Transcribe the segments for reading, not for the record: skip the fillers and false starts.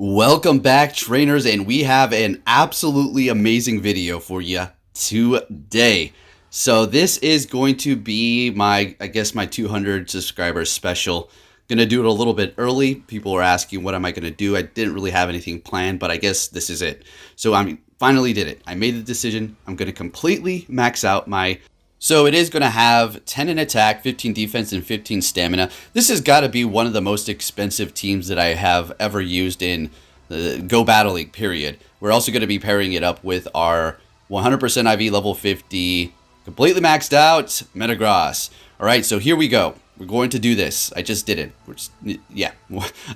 Welcome back, trainers, and we have an absolutely amazing video for you today. So this is going to be my 200 subscribers special. Gonna do it a little bit early. People are asking what am I gonna do. I didn't really have anything planned, but I guess this is it. So I finally did it. I made the decision. I'm gonna completely max out my... So it is going to have 10 in attack, 15 defense, and 15 stamina. This has got to be one of the most expensive teams that I have ever used in the Go Battle League, period. We're also going to be pairing it up with our 100% IV level 50, completely maxed out, Metagross. All right, so here we go. We're going to do this. I just did it.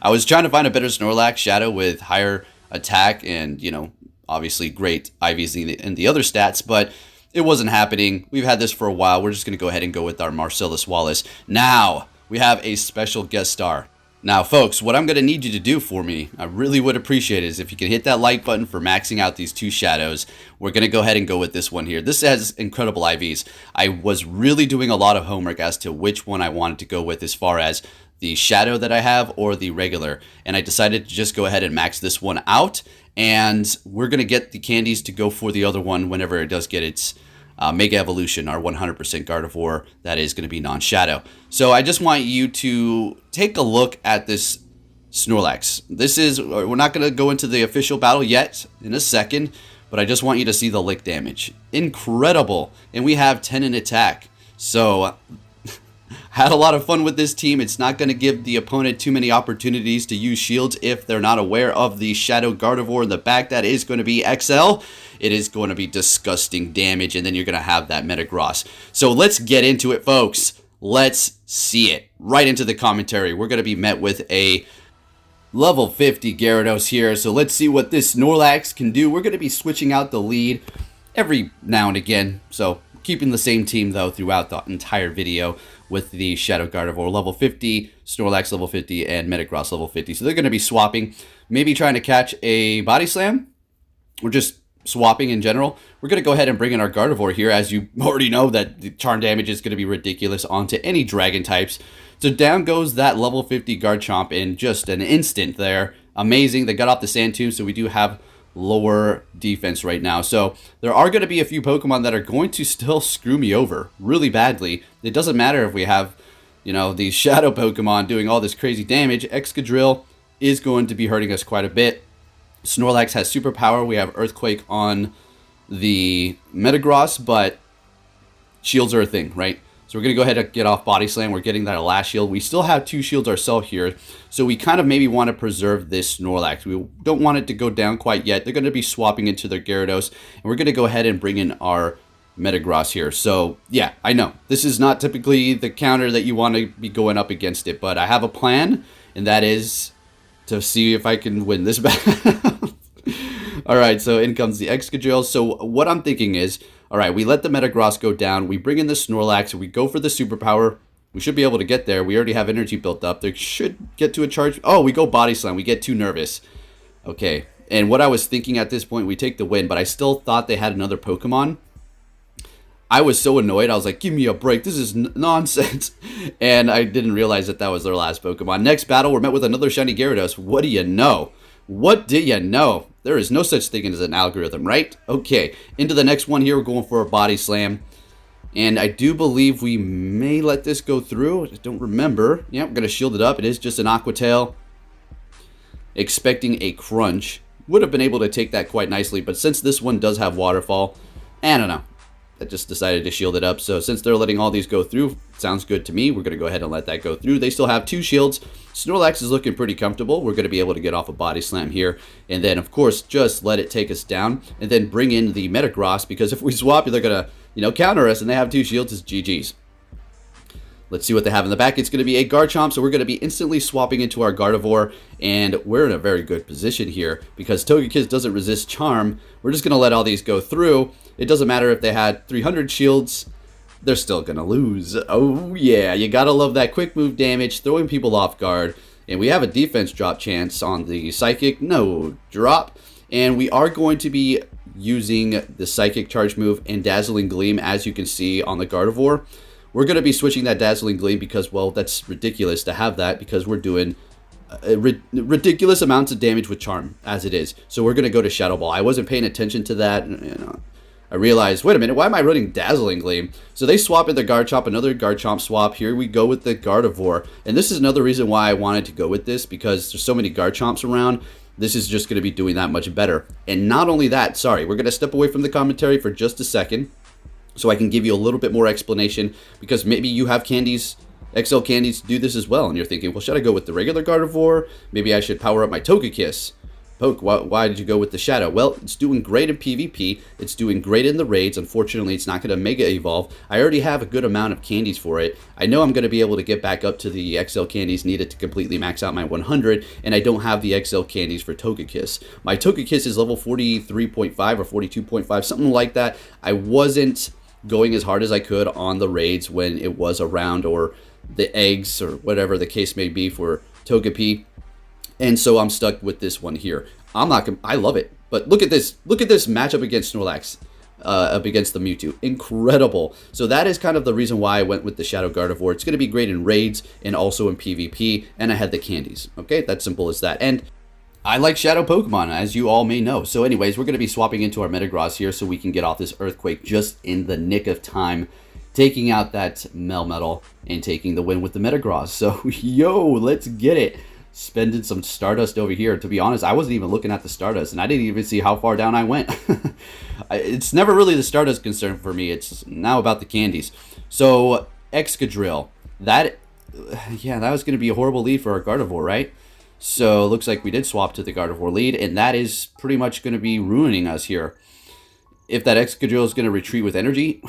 I was trying to find a better Snorlax Shadow with higher attack and, obviously great IVs in the other stats, but... it wasn't happening. We've had this for a while. We're just going to go ahead and go with our Marcellus Wallace. Now, we have a special guest star. Now, folks, what I'm going to need you to do for me, I really would appreciate it, is if you can hit that like button for maxing out these two shadows. We're going to go ahead and go with this one here. This has incredible IVs. I was really doing a lot of homework as to which one I wanted to go with as far as the shadow that I have or the regular. And I decided to just go ahead and max this one out. And we're going to get the candies to go for the other one whenever it does get its Mega Evolution, our 100% Gardevoir that is going to be non-shadow. So I just want you to take a look at this Snorlax. We're not going to go into the official battle yet in a second, but I just want you to see the lick damage. Incredible. And we have 10 in attack. So... had a lot of fun with this team. It's not going to give the opponent too many opportunities to use shields if they're not aware of the Shadow Gardevoir in the back. That is going to be XL. It is going to be disgusting damage, and then you're going to have that Metagross. So let's get into it, folks. Let's see it. Right into the commentary. We're going to be met with a level 50 Gyarados here. So let's see what this Snorlax can do. We're going to be switching out the lead every now and again. So keeping the same team, though, throughout the entire video with the Shadow Gardevoir level 50, Snorlax level 50, and Metagross level 50. So they're going to be swapping, maybe trying to catch a Body Slam, or just swapping in general. We're going to go ahead and bring in our Gardevoir here, as you already know that the charm damage is going to be ridiculous onto any dragon types. So down goes that level 50 Garchomp in just an instant there. Amazing. They got off the Sand Tomb, so we do have lower defense right now. So there are going to be a few Pokemon that are going to still screw me over really badly. It doesn't matter if we have, these shadow Pokemon doing all this crazy damage. Excadrill is going to be hurting us quite a bit. Snorlax has superpower. We have Earthquake on the Metagross, but shields are a thing, right? So we're going to go ahead and get off Body Slam. We're getting that last shield. We still have two shields ourselves here. So we kind of maybe want to preserve this Snorlax. We don't want it to go down quite yet. They're going to be swapping into their Gyarados. And we're going to go ahead and bring in our Metagross here. So yeah, I know. This is not typically the counter that you want to be going up against it. But I have a plan. And that is to see if I can win this battle. Alright, so in comes the Excadrill. So what I'm thinking is... alright, we let the Metagross go down. We bring in the Snorlax. We go for the superpower. We should be able to get there. We already have energy built up. They should get to a charge. Oh, we go Body Slam. We get too nervous. Okay. And what I was thinking at this point, we take the win. But I still thought they had another Pokemon. I was so annoyed. I was like, give me a break. This is nonsense. And I didn't realize that that was their last Pokemon. Next battle, we're met with another shiny Gyarados. What do you know? What do you know? There is no such thing as an algorithm, right? Okay, into the next one here. We're going for a Body Slam. And I do believe we may let this go through. I don't remember. Yeah, we're going to shield it up. It is just an Aqua Tail. Expecting a Crunch. Would have been able to take that quite nicely. But since this one does have Waterfall, I don't know. I just decided to shield it up. So since they're letting all these go through, sounds good to me. We're going to go ahead and let that go through. They still have two shields. Snorlax is looking pretty comfortable. We're going to be able to get off a Body Slam here. And then, of course, just let it take us down. And then bring in the Metagross. Because if we swap, they're going to, counter us. And they have two shields. It's GG's. Let's see what they have in the back. It's going to be a Garchomp, so we're going to be instantly swapping into our Gardevoir, and we're in a very good position here because Togekiss doesn't resist Charm. We're just going to let all these go through. It doesn't matter if they had 300 shields. They're still going to lose. Oh, yeah. You got to love that quick move damage, throwing people off guard, and we have a defense drop chance on the Psychic. No drop, and we are going to be using the Psychic Charge move and Dazzling Gleam, as you can see on the Gardevoir. We're going to be switching that Dazzling Gleam because, well, that's ridiculous to have that because we're doing ridiculous amounts of damage with Charm as it is. So we're going to go to Shadow Ball. I wasn't paying attention to that. I realized, wait a minute, why am I running Dazzling Gleam? So they swap in the Garchomp, another Garchomp swap. Here we go with the Gardevoir. And this is another reason why I wanted to go with this, because there's so many Garchomps around. This is just going to be doing that much better. And not only that, sorry, we're going to step away from the commentary for just a second so I can give you a little bit more explanation, because maybe you have candies, XL candies, do this as well. And you're thinking, well, should I go with the regular Gardevoir? Maybe I should power up my Togekiss. Poke, why did you go with the Shadow? Well, it's doing great in PvP. It's doing great in the raids. Unfortunately, it's not going to Mega Evolve. I already have a good amount of candies for it. I know I'm going to be able to get back up to the XL candies needed to completely max out my 100, and I don't have the XL candies for Togekiss. My Togekiss is level 43.5 or 42.5, something like that. I wasn't going as hard as I could on the raids when it was around, or the eggs, or whatever the case may be for Togepi. And so I'm stuck with this one here. I love it. But look at this. Look at this matchup against Snorlax. Up against the Mewtwo. Incredible. So that is kind of the reason why I went with the Shadow Gardevoir. It's going to be great in raids and also in PvP. And I had the candies. Okay, that's simple as that. And I like Shadow Pokemon, as you all may know. So anyways, we're going to be swapping into our Metagross here so we can get off this Earthquake just in the nick of time, taking out that Melmetal and taking the win with the Metagross. So, yo, let's get it. Spending some Stardust over here. To be honest, I wasn't even looking at the Stardust, and I didn't even see how far down I went. It's never really the Stardust concern for me. It's now about the candies. So, Excadrill. That was going to be a horrible lead for our Gardevoir, right? So, it looks like we did swap to the Gardevoir lead, and that is pretty much going to be ruining us here. If that Excadrill is going to retreat with energy,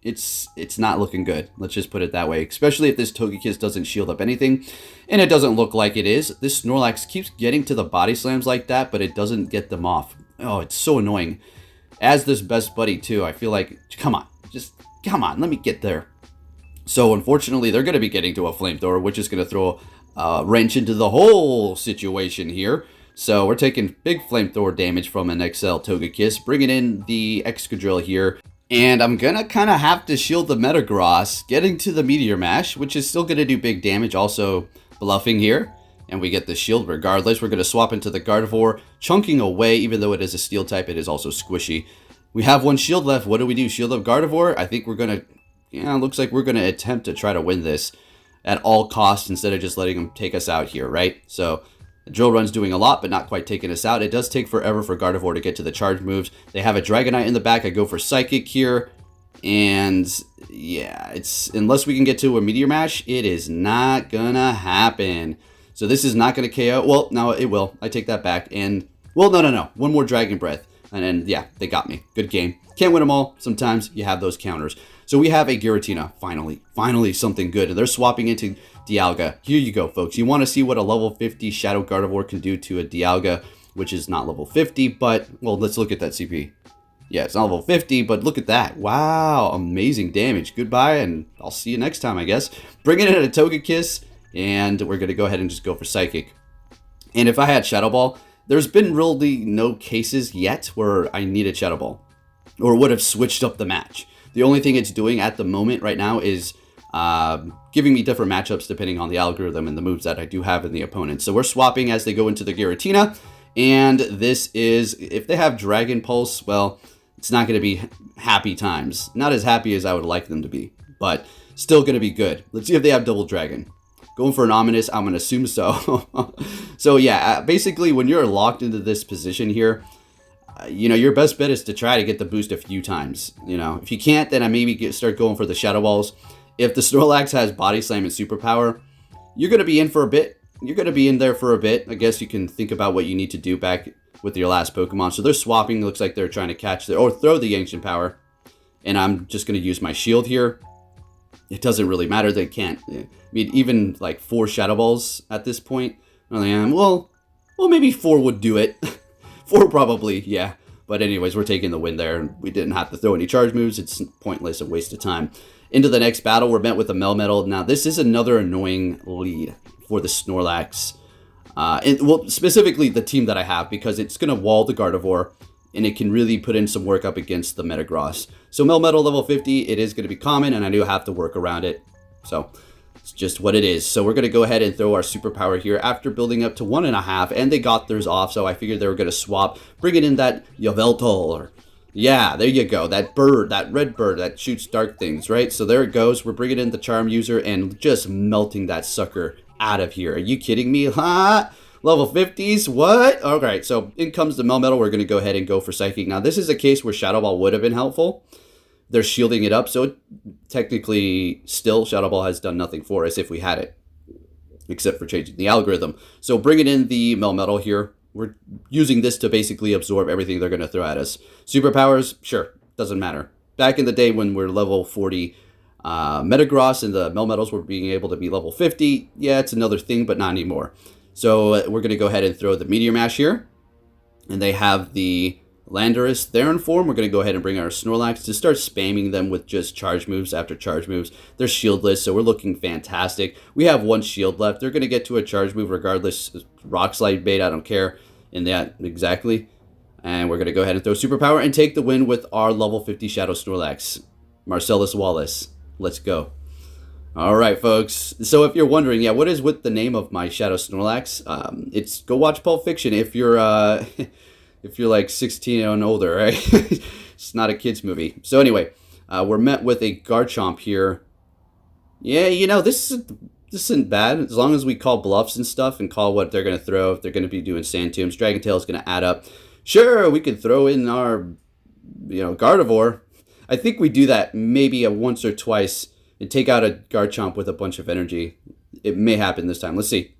it's not looking good. Let's just put it that way. Especially if this Togekiss doesn't shield up anything. And it doesn't look like it is. This Snorlax keeps getting to the body slams like that, but it doesn't get them off. Oh, it's so annoying. As this best buddy, too, I feel like, come on. Just, come on, let me get there. So, unfortunately, they're going to be getting to a Flamethrower, which is going to throw a wrench into the whole situation here. So, we're taking big Flamethrower damage from an XL Togekiss, bringing in the Excadrill here. And I'm going to kind of have to shield the Metagross, getting to the Meteor Mash, which is still going to do big damage, also bluffing here. And we get the shield regardless. We're going to swap into the Gardevoir, chunking away, even though it is a steel type, it is also squishy. We have one shield left. What do we do? Shield up Gardevoir? I think we're going to, it looks like we're going to attempt to try to win this at all costs instead of just letting them take us out here, right? So the Drill Run's doing a lot, but not quite taking us out. It does take forever for Gardevoir to get to the charge moves. They have a Dragonite in the back. I go for Psychic here. And yeah, it's unless we can get to a Meteor Mash, it is not gonna happen. So this is not gonna KO. Well, no, it will. I take that back. And, well, no. One more Dragon Breath. And then, yeah, they got me. Good game. Can't win them all. Sometimes you have those counters. So we have a Giratina, finally something good. And they're swapping into Dialga. Here you go, folks. You want to see what a level 50 Shadow Gardevoir can do to a Dialga, which is not level 50, but, well, let's look at that CP. Yeah, it's not level 50, but look at that. Wow, amazing damage. Goodbye, and I'll see you next time, I guess. Bringing in a Togekiss, and we're going to go ahead and just go for Psychic. And if I had Shadow Ball, there's been really no cases yet where I needed Shadow Ball, or would have switched up the match. The only thing it's doing at the moment right now is giving me different matchups depending on the algorithm and the moves that I do have in the opponent. So we're swapping as they go into the Giratina. And this is, if they have Dragon Pulse, well, it's not going to be happy times. Not as happy as I would like them to be, but still going to be good. Let's see if they have Double Dragon. Going for an Ominous, I'm going to assume so. So yeah, basically when you're locked into this position here, your best bet is to try to get the boost a few times. If you can't, then I maybe start going for the Shadow Balls. If the Snorlax has Body Slam and Superpower, you're going to be in for a bit. You're going to be in there for a bit. I guess you can think about what you need to do back with your last Pokemon. So they're swapping. Looks like they're trying to catch or throw the Ancient Power. And I'm just going to use my shield here. It doesn't really matter. They can't. I mean, even like 4 Shadow Balls at this point. Well, maybe 4 would do it. 4 probably, yeah. But anyways, we're taking the win there. We didn't have to throw any charge moves. It's pointless, a waste of time. Into the next battle, we're met with a Melmetal. Now, this is another annoying lead for the Snorlax. Well, specifically the team that I have, because it's going to wall the Gardevoir, and it can really put in some work up against the Metagross. So Melmetal level 50, it is going to be common, and I do have to work around it. So It's just what it is. So we're going to go ahead and throw our superpower here after building up to 1.5, and they got theirs off, so I figured they were going to swap, bring it in that Yveltal, or yeah, there you go, that bird, that red bird that shoots dark things, right? So there it goes. We're bringing in the Charm User and just melting that sucker out of here. Are you kidding me? Huh? Level 50s? What? Alright, so in comes the Melmetal. We're going to go ahead and go for Psychic. Now, this is a case where Shadow Ball would have been helpful. They're shielding it up, so technically still Shadow Ball has done nothing for us if we had it, except for changing the algorithm. So bringing in the Melmetal here. We're using this to basically absorb everything they're going to throw at us. Superpowers? Sure, doesn't matter. Back in the day when we're level 40 Metagross and the Melmetals were being able to be level 50, yeah, it's another thing, but not anymore. So we're going to go ahead and throw the Meteor Mash here. And they have the Landorus Theron form. We're going to go ahead and bring our Snorlax to start spamming them with just charge moves after charge moves. They're shieldless, so we're looking fantastic. We have 1 shield left. They're going to get to a charge move regardless. Rock Slide bait, I don't care in that exactly. And we're going to go ahead and throw Superpower and take the win with our level 50 Shadow Snorlax. Marcellus Wallace. Let's go. All right, folks. So if you're wondering, yeah, what is with the name of my Shadow Snorlax? It's go watch Pulp Fiction if you're if you're like 16 and older, right? It's not a kid's movie. So anyway, we're met with a Garchomp here. Yeah, you know, this isn't bad as long as we call bluffs and stuff and call what they're going to throw. If they're going to be doing Sand Tombs, Dragon Tail is going to add up. Sure, we could throw in our, Gardevoir. I think we do that maybe once or twice and take out a Garchomp with a bunch of energy. It may happen this time. Let's see.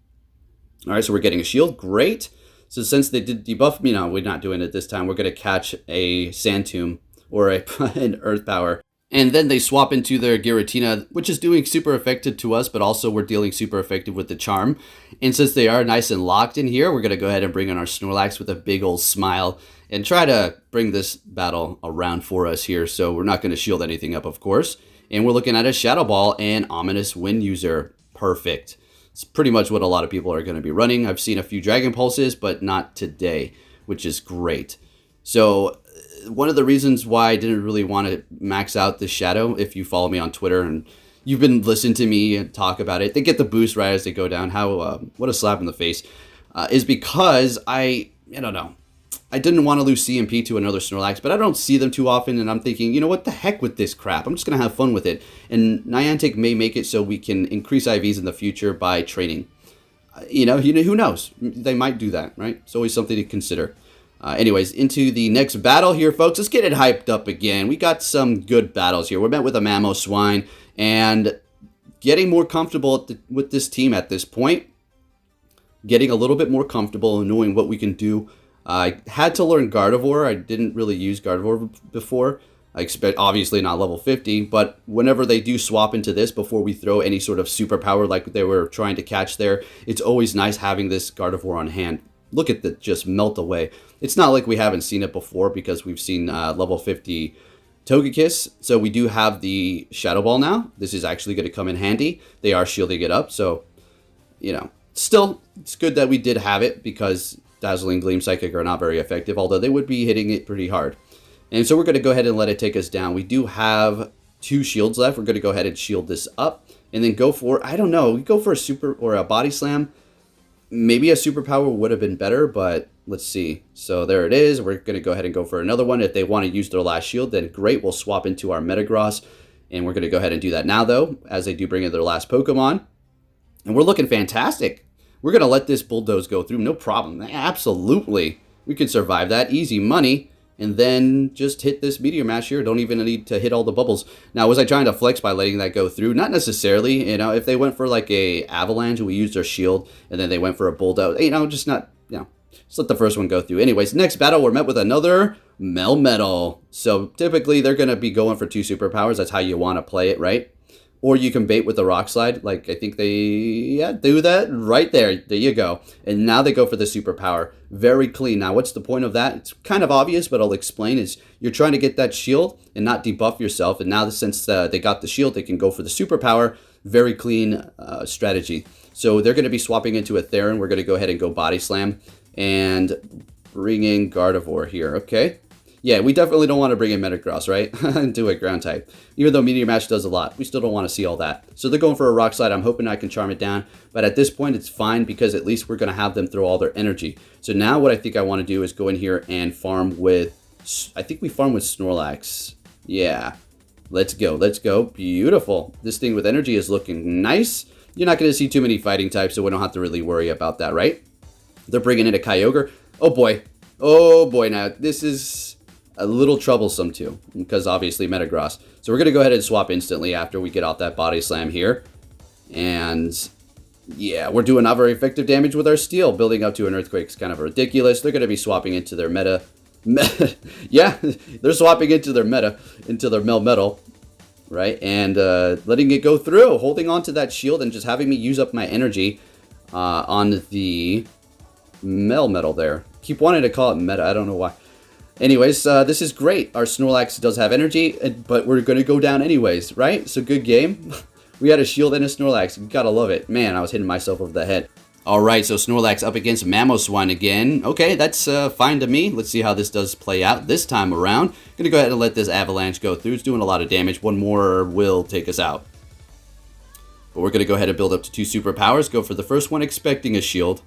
All right, so we're getting a shield. Great. So since they did debuff me, no, we're not doing it this time. We're going to catch a Sand Tomb or an Earth Power. And then they swap into their Giratina, which is doing super effective to us, but also we're dealing super effective with the Charm. And since they are nice and locked in here, we're going to go ahead and bring in our Snorlax with a big old smile and try to bring this battle around for us here. So we're not going to shield anything up, of course. And we're looking at a Shadow Ball and Ominous Wind User. Perfect. It's pretty much what a lot of people are going to be running. I've seen a few Dragon Pulses, but not today, which is great. So one of the reasons why I didn't really want to max out the Shadow, if you follow me on Twitter and you've been listening to me talk about it, they get the boost right as they go down. What a slap in the face. Is because I don't know. I didn't want to lose CMP to another Snorlax, but I don't see them too often, and I'm thinking, you know what the heck with this crap? I'm just going to have fun with it. And Niantic may make it so we can increase IVs in the future by training. Who knows? They might do that, right? It's always something to consider. Anyways, into the next battle here, folks. Let's get it hyped up again. We got some good battles here. We're met with a Mamoswine, and getting more comfortable with this team at this point. Getting a little bit more comfortable and knowing what we can do. I had to learn Gardevoir. I didn't really use Gardevoir before. I expect obviously not level 50, but whenever they do swap into this before we throw any sort of superpower like they were trying to catch there, it's always nice having this Gardevoir on hand. Look at that just melt away. It's not like we haven't seen it before because we've seen level 50 Togekiss. So we do have the Shadow Ball now. This is actually going to come in handy. They are shielding it up, so still it's good that we did have it because Dazzling Gleam, Psychic are not very effective, although they would be hitting it pretty hard. And so we're going to go ahead and let it take us down. We do have 2 shields left. We're going to go ahead and shield this up and then go for, I don't know, we go for a super or a Body Slam. Maybe a superpower would have been better, but let's see. So there it is. We're going to go ahead and go for another one. If they want to use their last shield, then great. We'll swap into our Metagross, and we're going to go ahead and do that now, though, as they do bring in their last Pokemon. And we're looking fantastic. We're going to let this Bulldoze go through, no problem. Absolutely. We can survive that. Easy money. And then just hit this Meteor Mash here. Don't even need to hit all the bubbles. Now, was I trying to flex by letting that go through? Not necessarily. If they went for like a Avalanche and we used their shield, and then they went for a Bulldoze, just not, just let the first one go through. Anyways, next battle, we're met with another Melmetal. So typically, they're going to be going for 2 superpowers. That's how you want to play it, right? Or you can bait with the Rock Slide. Like, I think they, do that right there. There you go. And now they go for the superpower. Very clean. Now, what's the point of that? It's kind of obvious, but I'll explain. Is you're trying to get that shield and not debuff yourself. And now, since they got the shield, they can go for the superpower. Very clean strategy. So they're going to be swapping into a Theron. We're going to go ahead and go Body Slam and bring in Gardevoir here. Okay. Yeah, we definitely don't want to bring in Metagross, right? Do it ground type. Even though Meteor Mash does a lot, we still don't want to see all that. So they're going for a Rock Slide. I'm hoping I can charm it down. But at this point, it's fine because at least we're going to have them throw all their energy. So now what I think I want to do is go in here and farm with... I think we farm with Snorlax. Yeah. Let's go. Let's go. Beautiful. This thing with energy is looking nice. You're not going to see too many fighting types, so we don't have to really worry about that, right? They're bringing in a Kyogre. Oh, boy. Oh, boy. Now, this is... a little troublesome too, because obviously Metagross. So we're going to go ahead and swap instantly after we get off that body slam here. And yeah, we're doing not very effective damage with our steel. Building up to an earthquake is kind of ridiculous. They're going to be swapping into their yeah, they're swapping into their Melmetal, right? And letting it go through, holding on to that shield and just having me use up my energy on the Melmetal there. Keep wanting to call it Meta, I don't know why. Anyways, this is great. Our Snorlax does have energy, but we're going to go down anyways, right? So good game. We had a shield and a Snorlax. You gotta love it. Man, I was hitting myself over the head. Alright, so Snorlax up against Mamoswine again. Okay, that's fine to me. Let's see how this does play out this time around. Gonna go ahead and let this Avalanche go through. It's doing a lot of damage. One more will take us out. But we're gonna go ahead and build up to 2 superpowers. Go for the first one, expecting a shield.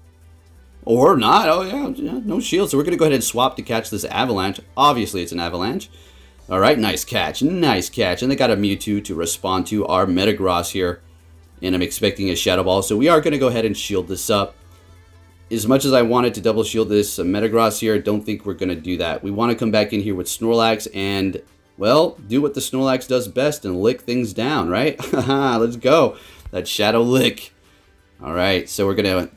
Or not. Oh, yeah, no shield. So we're going to go ahead and swap to catch this Avalanche. Obviously, it's an Avalanche. All right, nice catch. Nice catch. And they got a Mewtwo to respond to our Metagross here. And I'm expecting a Shadow Ball. So we are going to go ahead and shield this up. As much as I wanted to double shield this Metagross here, I don't think we're going to do that. We want to come back in here with Snorlax and, well, do what the Snorlax does best and lick things down, right? Let's go. That Shadow Lick. All right, so we're going to...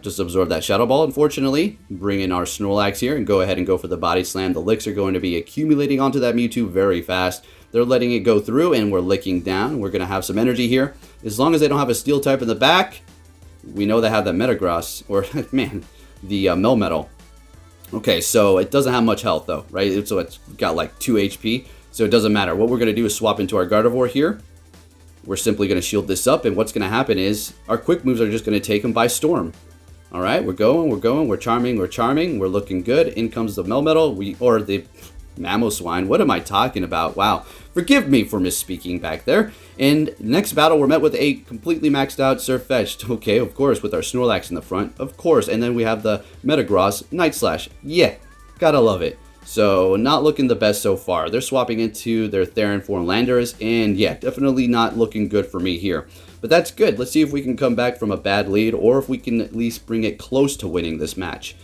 just absorb that Shadow Ball, unfortunately. Bring in our Snorlax here and go ahead and go for the Body Slam. The licks are going to be accumulating onto that Mewtwo very fast. They're letting it go through, and we're licking down. We're going to have some energy here. As long as they don't have a Steel type in the back, we know they have that Metagross, or, man, the Melmetal. Okay, so it doesn't have much health, though, right? So it's got like 2 HP, so it doesn't matter. What we're going to do is swap into our Gardevoir here. We're simply going to shield this up, and what's going to happen is our quick moves are just going to take him by storm. All right, we're going, we're charming, we're looking good. In comes the Melmetal, or the Mamoswine. What am I talking about? Wow, forgive me for misspeaking back there. And next battle, we're met with a completely maxed out Surfetched. Okay, of course, with our Snorlax in the front, of course. And then we have the Metagross Night Slash. Yeah, gotta love it. So, not looking the best so far. They're swapping into their Theron form Landers, and yeah, definitely not looking good for me here. But that's good. Let's see if we can come back from a bad lead, or if we can at least bring it close to winning this match.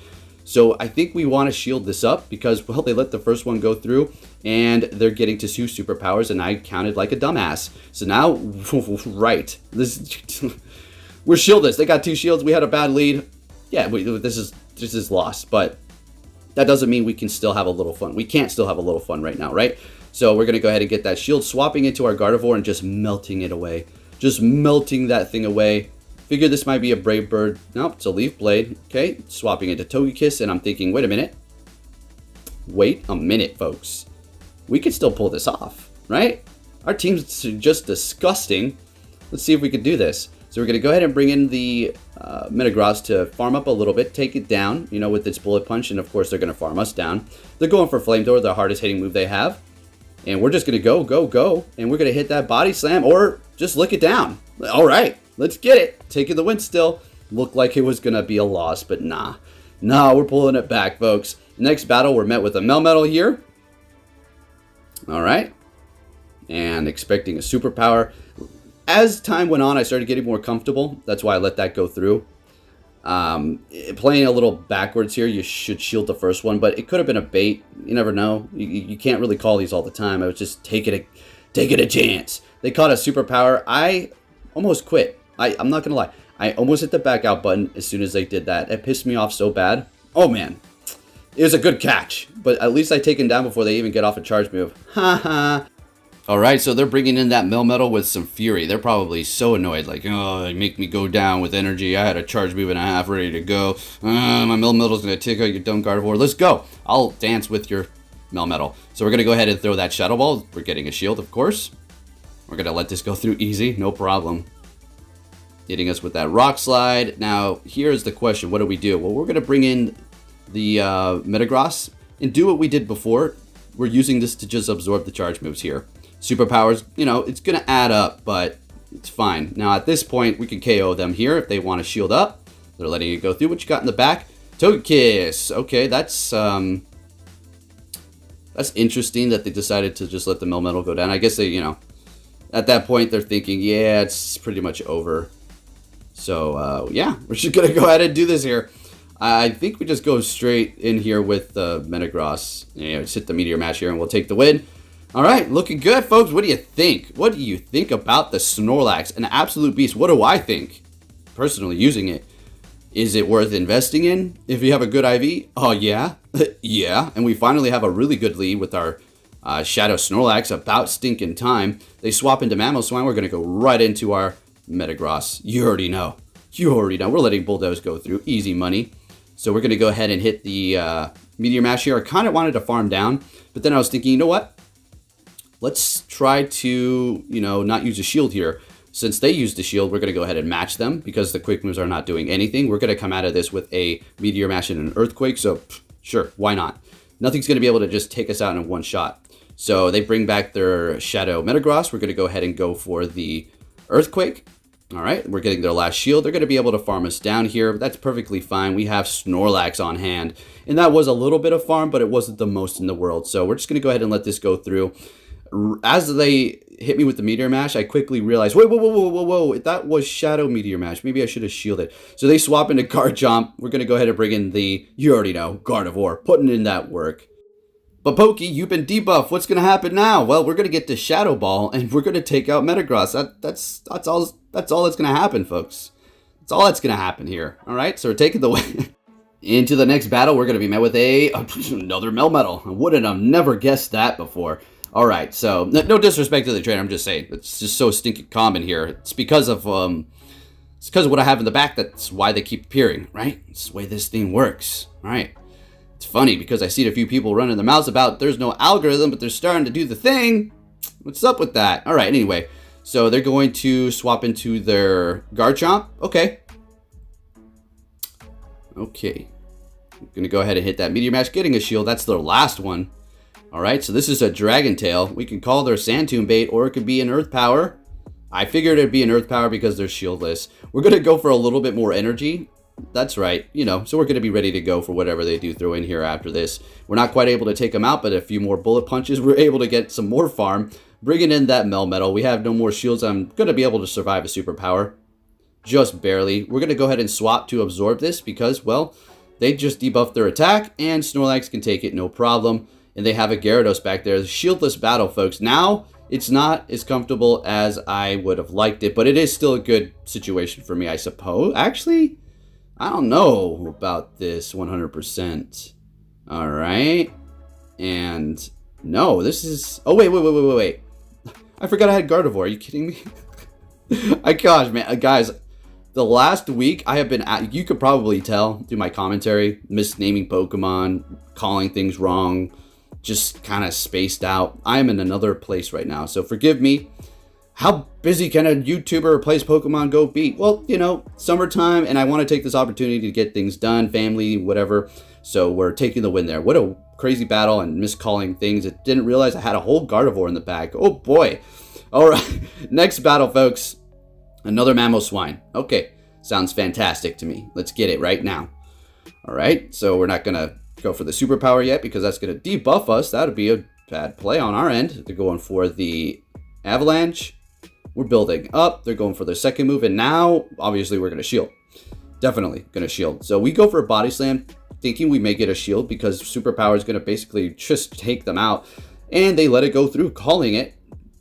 So, I think we want to shield this up, because, well, they let the first one go through, and they're getting to 2 superpowers, and I counted like a dumbass. So now, right, we're shieldless. They got 2 shields. We had a bad lead. Yeah, this is lost, but... that doesn't mean we can still have a little fun. We can't still have a little fun right now, right? So we're going to go ahead and get that shield, swapping into our Gardevoir and just melting it away. Just melting that thing away. Figure this might be a Brave Bird. Nope, it's a Leaf Blade. Okay, swapping into Togekiss, and I'm thinking, wait a minute. Wait a minute, folks. We could still pull this off, right? Our team's just disgusting. Let's see if we can do this. So we're going to go ahead and bring in the Metagross to farm up a little bit, take it down, you know, with its Bullet Punch, and of course they're going to farm us down. They're going for Flamethrower, the hardest hitting move they have. And we're just going to go, and we're going to hit that Body Slam, or just lick it down. All right, let's get it. Taking the win still. Looked like it was going to be a loss, but nah. Nah, we're pulling it back, folks. Next battle, we're met with a Melmetal here. All right. And expecting a superpower. As time went on, I started getting more comfortable. That's why I let that go through. Playing a little backwards here, you should shield the first one, but it could have been a bait. You never know. You can't really call these all the time. I was just taking a chance. They caught a superpower. I almost quit. I'm not going to lie. I almost hit the back out button as soon as they did that. It pissed me off so bad. Oh, man. It was a good catch, but at least I taken down before they even get off a charge move. Ha ha. Alright, so they're bringing in that Melmetal with some fury. They're probably so annoyed, like, oh, they make me go down with energy. I had a charge move and a half ready to go. My Melmetal's going to take out your dumb Gardevoir. Let's go. I'll dance with your Melmetal. So we're going to go ahead and throw that Shadow Ball. We're getting a shield, of course. We're going to let this go through easy, no problem. Hitting us with that Rock Slide. Now, here's the question. What do we do? Well, we're going to bring in the Metagross and do what we did before. we're using this to just absorb the charge moves here. Superpowers, you know, it's going to add up, but it's fine. Now, at this point, we can KO them here if they want to shield up. They're letting it go through. What you got in the back? Togekiss. Okay, that's interesting that they decided to just let the Melmetal go down. I guess they, you know, at that point, they're thinking, yeah, it's pretty much over. So, yeah, we're just going to go ahead and do this here. I think we just go straight in here with Metagross. You know, just hit the Meteor Mash here and we'll take the win. All right, looking good, folks. What do you think? What do you think about the Snorlax? An absolute beast. What do I think? Personally, using it. Is it worth investing in if you have a good IV? Oh, yeah. Yeah. And we finally have a really good lead with our Shadow Snorlax. About stinking time. They swap into Mamoswine. We're going to go right into our Metagross. You already know. You already know. We're letting Bulldoze go through. Easy money. So we're going to go ahead and hit the Meteor Mash here. I kind of wanted to farm down, but then I was thinking, you know what? Let's try to, you know, not use a shield here. Since they used the shield, we're going to go ahead and match them because the quick moves are not doing anything. We're going to come out of this with a Meteor Mash and an Earthquake. So, sure, why not? Nothing's going to be able to just take us out in one shot. So they bring back their Shadow Metagross. We're going to go ahead and go for the Earthquake. All right, we're getting their last shield. They're going to be able to farm us down here, but that's perfectly fine. We have Snorlax on hand, and that was a little bit of farm, but it wasn't the most in the world. So we're just going to go ahead and let this go through. As they hit me with the Meteor Mash, I quickly realized, whoa, that was Shadow Meteor Mash. Maybe I should have shielded. So they swap into Garchomp. We're going to go ahead and bring in the, you already know, Gardevoir, putting in that work. But Pokey, you've been debuffed. What's going to happen now? Well, we're going to get the Shadow Ball, and we're going to take out Metagross. That's all that's going to happen, folks. That's all that's going to happen here. All right, so we're taking the win. Into the next battle, we're going to be met with another Melmetal. I wouldn't have never guessed that before. All right, so no disrespect to the trainer. I'm just saying it's just so stinking common here. It's because of what I have in the back. That's why they keep appearing, right? It's the way this thing works. All right. It's funny because I see a few people running their mouths about there's no algorithm, but they're starting to do the thing. What's up with that? All right. Anyway, so they're going to swap into their Garchomp. Okay. Okay. I'm gonna go ahead and hit that Meteor Mash, getting a shield. That's their last one. Alright, so this is a Dragon Tail. We can call their Sand Tomb bait, or it could be an Earth Power. I figured it'd be an Earth Power because they're shieldless. We're going to go for a little bit more energy. That's right, you know, so we're going to be ready to go for whatever they do throw in here after this. We're not quite able to take them out, but a few more bullet punches, we're able to get some more farm. Bringing in that Melmetal. We have no more shields. I'm going to be able to survive a superpower. Just barely. We're going to go ahead and swap to absorb this because, well, they just debuffed their attack, and Snorlax can take it no problem. And they have a Gyarados back there. Shieldless battle, folks. Now, it's not as comfortable as I would have liked it, but it is still a good situation for me, I suppose. Actually, I don't know about this 100%. All right. And no, this is... Oh, wait. I forgot I had Gardevoir. Are you kidding me? Gosh, man. Guys, the last week I have been at... You could probably tell through my commentary, misnaming Pokemon, calling things wrong, just kind of spaced out. I'm in another place right now, so forgive me. How busy can a YouTuber or plays Pokemon Go be? Well, you know, summertime, and I want to take this opportunity to get things done, family, whatever. So we're taking the win there. What a crazy battle and miscalling things. I didn't realize I had a whole Gardevoir in the bag. Oh boy. All right, next battle, folks. Another Mamoswine. Okay, sounds fantastic to me. Let's get it right now. All right, so we're not gonna go for the superpower yet because that's going to debuff us. That would be a bad play on our end. They're going for the Avalanche. We're building up. They're going for their second move, and now obviously we're going to shield. Definitely going to shield. So we go for a body slam thinking we may get a shield because superpower is going to basically just take them out, and they let it go through, calling it.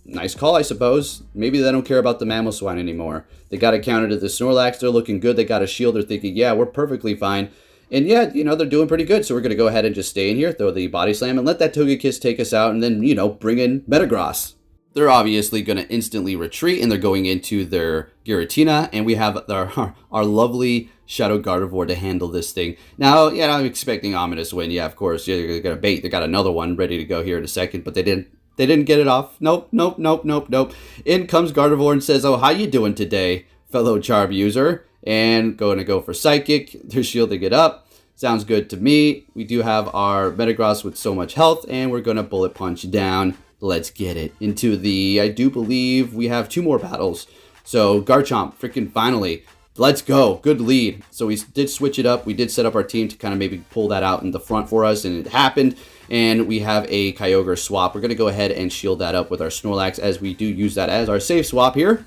Nice call, I suppose. Maybe they don't care about the Mamoswine anymore. They got it counter to the Snorlax. They're looking good. They got a shield. They're thinking, yeah, we're perfectly fine. And yeah, you know, they're doing pretty good. So we're going to go ahead and just stay in here, throw the body slam, and let that Togekiss take us out, and then, you know, bring in Metagross. They're obviously going to instantly retreat, and they're going into their Giratina, and we have our lovely Shadow Gardevoir to handle this thing. Now, yeah, I'm expecting Ominous win. Yeah, of course, yeah, they're going to bait. They got another one ready to go here in a second, but they didn't get it off. Nope. In comes Gardevoir and says, oh, how you doing today, fellow Charm user? And going to go for Psychic. They're shielding it up. Sounds good to me. We do have our Metagross with so much health, and we're going to Bullet Punch down. Let's get it into the, I do believe we have 2 more battles. So Garchomp, freaking finally. Let's go. Good lead. So we did switch it up. We did set up our team to kind of maybe pull that out in the front for us, and it happened. And we have a Kyogre swap. We're going to go ahead and shield that up with our Snorlax, as we do use that as our safe swap here.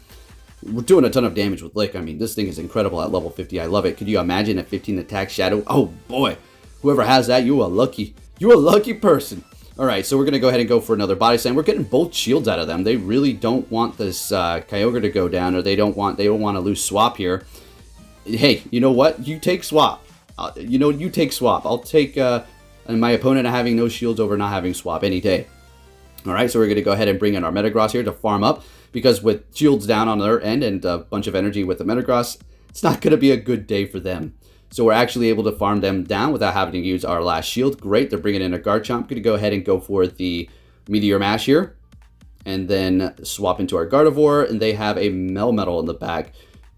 We're doing a ton of damage with Lick. I mean, this thing is incredible at level 50. I love it. Could you imagine a 15 attack Shadow? Oh boy. Whoever has that, you a lucky person. All right, so we're going to go ahead and go for another Body Slam. We're getting both shields out of them. They really don't want this Kyogre to go down, or they don't want to lose swap here. Hey, you know what? You take swap. You take swap. I'll take my opponent having no shields over not having swap any day. All right, so we're going to go ahead and bring in our Metagross here to farm up, because with shields down on their end and a bunch of energy with the Metagross, it's not going to be a good day for them. So we're actually able to farm them down without having to use our last shield. Great, they're bringing in a Garchomp. Going to go ahead and go for the Meteor Mash here, and then swap into our Gardevoir, and they have a Melmetal in the back.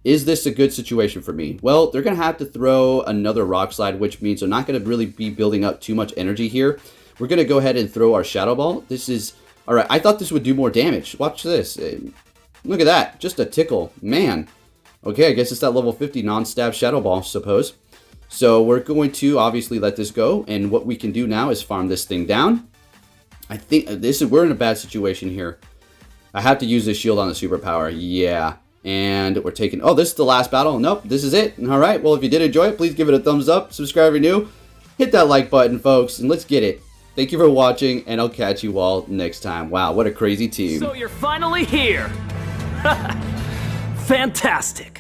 Is this a good situation for me? Well, they're going to have to throw another Rock Slide, which means they're not going to really be building up too much energy here. We're going to go ahead and throw our Shadow Ball. This is... Alright, I thought this would do more damage. Watch this. Look at that. Just a tickle. Man. Okay, I guess it's that level 50 non-stab Shadow Ball, suppose. So we're going to obviously let this go, and what we can do now is farm this thing down. I think we're in a bad situation here. I have to use this shield on the superpower. Yeah. And we're taking... Oh, this is the last battle. Nope, this is it. Alright, well, if you did enjoy it, please give it a thumbs up. Subscribe if you're new. Hit that like button, folks, and let's get it. Thank you for watching, and I'll catch you all next time. Wow, what a crazy team. So you're finally here! Fantastic!